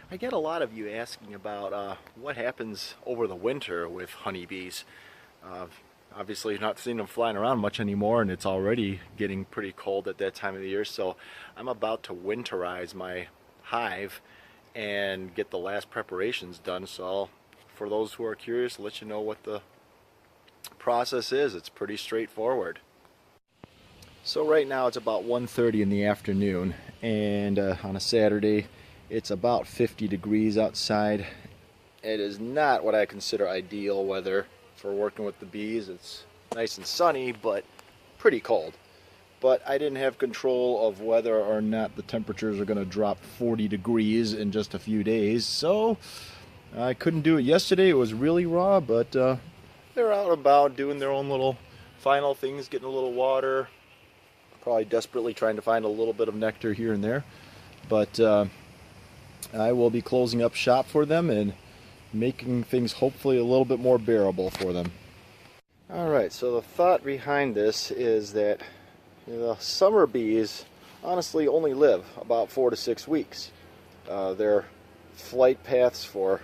I get a lot of you asking about what happens over the winter with honeybees. Uh, Obviously, you're not seeing them flying around much anymore, and it's already getting pretty cold at that time of the year. So I'm about to winterize my hive and get the last preparations done. So for those who are curious, let you know what the process is. It's pretty straightforward. So right now it's about 1:30 in the afternoon, and on a Saturday it's about 50 degrees outside. It is not what I consider ideal weather for working with the bees. It's nice and sunny, but pretty cold. But I didn't have control of whether or not the temperatures are going to drop 40 degrees in just a few days, so I couldn't do it yesterday. It was really raw, but they're out about doing their own little final things, getting a little water, probably desperately trying to find a little bit of nectar here and there. But I will be closing up shop for them and making things hopefully a little bit more bearable for them. Alright, so the thought behind this is that the summer bees honestly only live about 4 to 6 weeks. Their flight paths for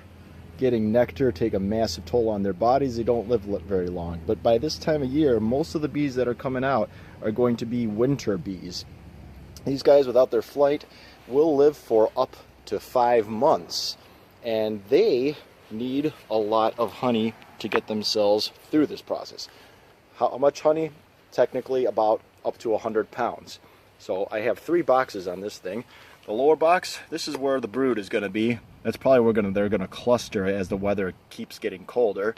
getting nectar take a massive toll on their bodies. They don't live very long. But by this time of year, most of the bees that are coming out are going to be winter bees. These guys, without their flight, will live for up to 5 months. And they need a lot of honey to get themselves through this process. How much honey? Technically about up to 100 pounds. So I have 3 boxes on this thing. The lower box, this is where the brood is going to be. That's probably where they're going to cluster as the weather keeps getting colder.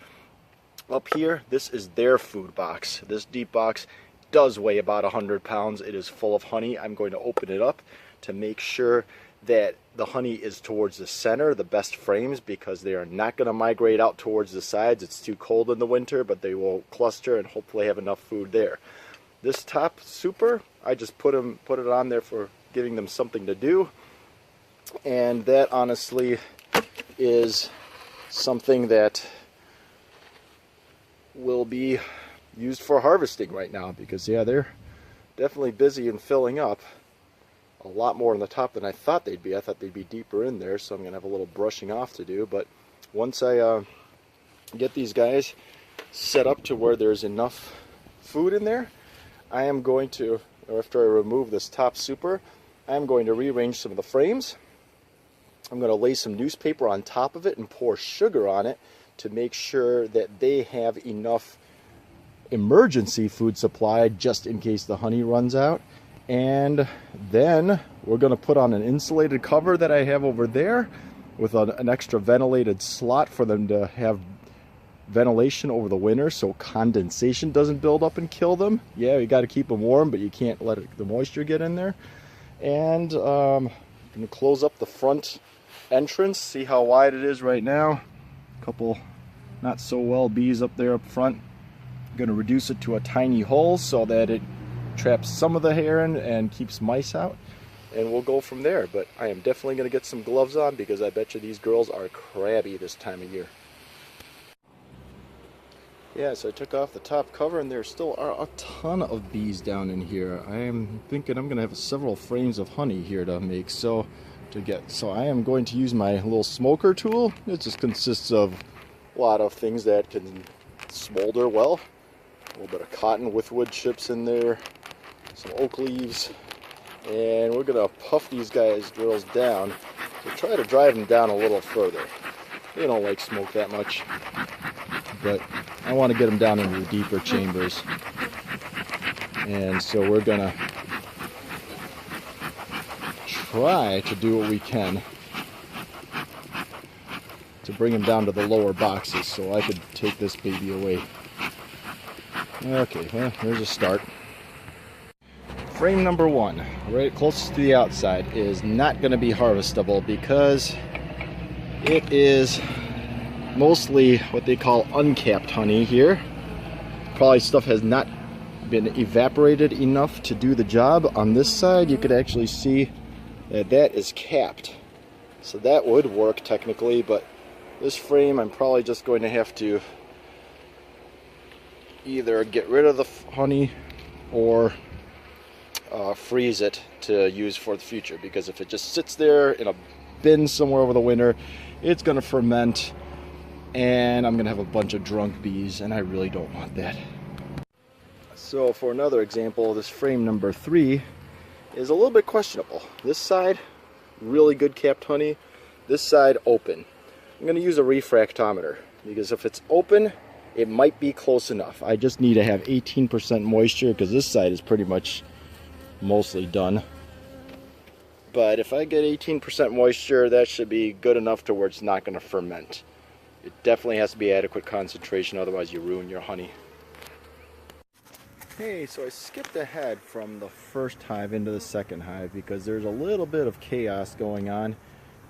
Up here, this is their food box. This deep box does weigh about 100 pounds. It is full of honey. I'm going to open it up to make sure that the honey is towards the center, the best frames, because they are not going to migrate out towards the sides. It's too cold in the winter, but they will cluster and hopefully have enough food there. This top super, I just put it on there for giving them something to do, and that honestly is something that will be used for harvesting right now, because yeah, they're definitely busy and filling up a lot more on the top than I thought they'd be. I thought they'd be deeper in there, so I'm gonna have a little brushing off to do. But once I get these guys set up to where there's enough food in there, I am going to, after I remove this top super, I'm going to rearrange some of the frames. I'm going to lay some newspaper on top of it and pour sugar on it to make sure that they have enough emergency food supply just in case the honey runs out. And then we're going to put on an insulated cover that I have over there with an extra ventilated slot for them to have ventilation over the winter so condensation doesn't build up and kill them. Yeah, you got to keep them warm, but you can't let the moisture get in there. And I'm going to close up the front entrance. See how wide it is right now. A couple not so well bees up there up front. I'm going to reduce it to a tiny hole so that it traps some of the hair in and keeps mice out, and we'll go from there. But I am definitely going to get some gloves on because I bet you these girls are crabby this time of year. Yeah, so I took off the top cover and there still are a ton of bees down in here. I am thinking I'm going to have several frames of honey here to make, so I am going to use my little smoker tool. It just consists of a lot of things that can smolder well. A little bit of cotton with wood chips in there, some oak leaves, and we're going to puff these girls down to try to drive them down a little further. They don't like smoke that much, but I want to get them down into the deeper chambers. And so we're going to try to do what we can to bring them down to the lower boxes so I could take this baby away. Okay, well, here's a start. Frame number 1, right closest to the outside, is not going to be harvestable because it is mostly what they call uncapped honey here. Probably stuff has not been evaporated enough to do the job. On this side, you could actually see that that is capped. So that would work technically, but this frame I'm probably just going to have to either get rid of the honey or freeze it to use for the future, because if it just sits there in a been somewhere over the winter, it's going to ferment, and I'm going to have a bunch of drunk bees, and I really don't want that. So for another example, this frame number 3 is a little bit questionable. This side, really good capped honey. This side, open. I'm going to use a refractometer, because if it's open, it might be close enough. I just need to have 18% moisture, because this side is pretty much mostly done. But if I get 18% moisture, that should be good enough to where it's not going to ferment. It definitely has to be adequate concentration, otherwise you ruin your honey. Hey, so I skipped ahead from the first hive into the second hive because there's a little bit of chaos going on.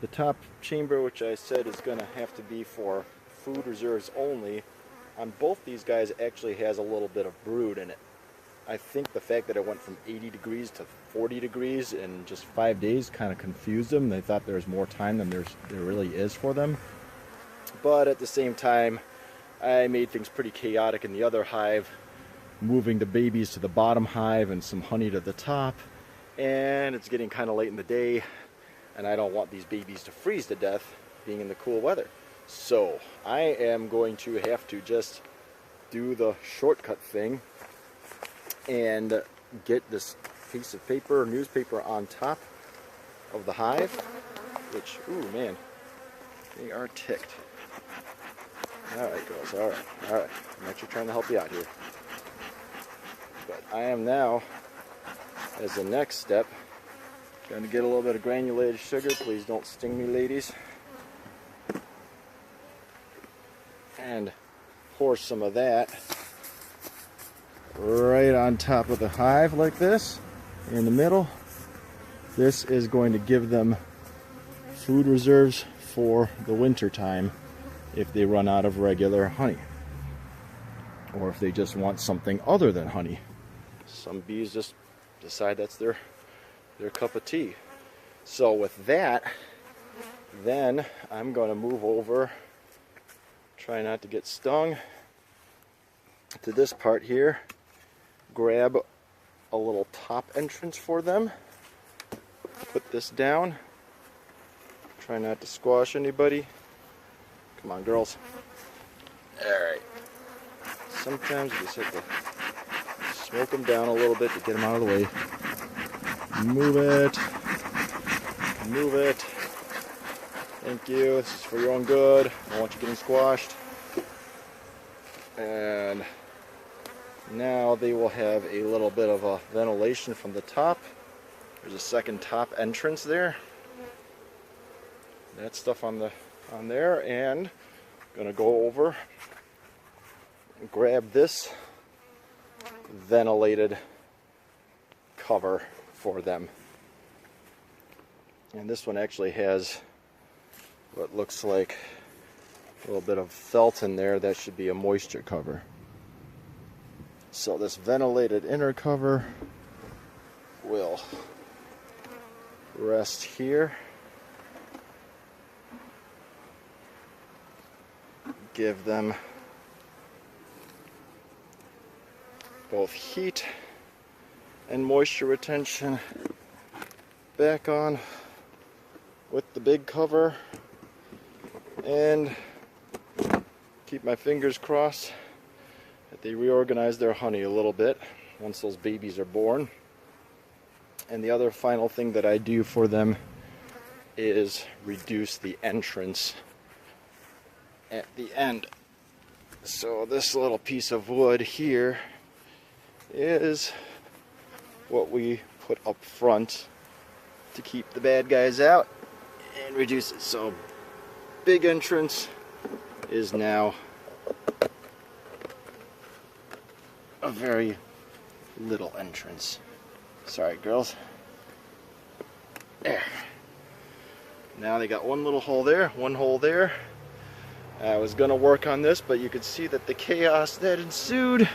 The top chamber, which I said is going to have to be for food reserves only, on both these guys actually has a little bit of brood in it. I think the fact that it went from 80 degrees to 40 degrees in just 5 days kind of confused them. They thought there was more time than there really is for them. But at the same time, I made things pretty chaotic in the other hive, moving the babies to the bottom hive and some honey to the top. And it's getting kind of late in the day, and I don't want these babies to freeze to death being in the cool weather. So I am going to have to just do the shortcut thing and get this piece of paper, newspaper, on top of the hive, which, ooh man, they are ticked. Alright girls, alright, I'm actually trying to help you out here. But I am now, as the next step, going to get a little bit of granulated sugar. Please don't sting me, ladies. And pour some of that right on top of the hive like this, in the middle. This is going to give them food reserves for the winter time if they run out of regular honey, or if they just want something other than honey. Some bees just decide that's their cup of tea. So with that, then I'm going to move over, try not to get stung, to this part here, grab a little top entrance for them, put this down, try not to squash anybody. Come on girls. Alright. Sometimes you just have to smoke them down a little bit to get them out of the way. Move it. Move it. Thank you. This is for your own good. I don't want you getting squashed. And now they will have a little bit of a ventilation from the top. There's a second top entrance there. That stuff on there, and I'm gonna go over and grab this ventilated cover for them. And this one actually has what looks like a little bit of felt in there. That should be a moisture cover. So this ventilated inner cover will rest here. Give them both heat and moisture retention. Back on with the big cover, and keep my fingers crossed that they reorganize their honey a little bit once those babies are born. And the other final thing that I do for them is reduce the entrance at the end. So this little piece of wood here is what we put up front to keep the bad guys out and reduce it. So big entrance is now a very little entrance. Sorry girls. There. Now they got one little hole there, one hole there. I was gonna work on this, but you could see that the chaos that ensued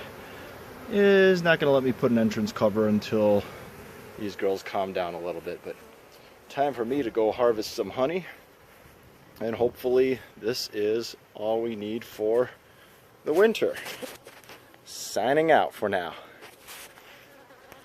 is not gonna let me put an entrance cover until these girls calm down a little bit. But time for me to go harvest some honey, and hopefully this is all we need for the winter. Signing out for now.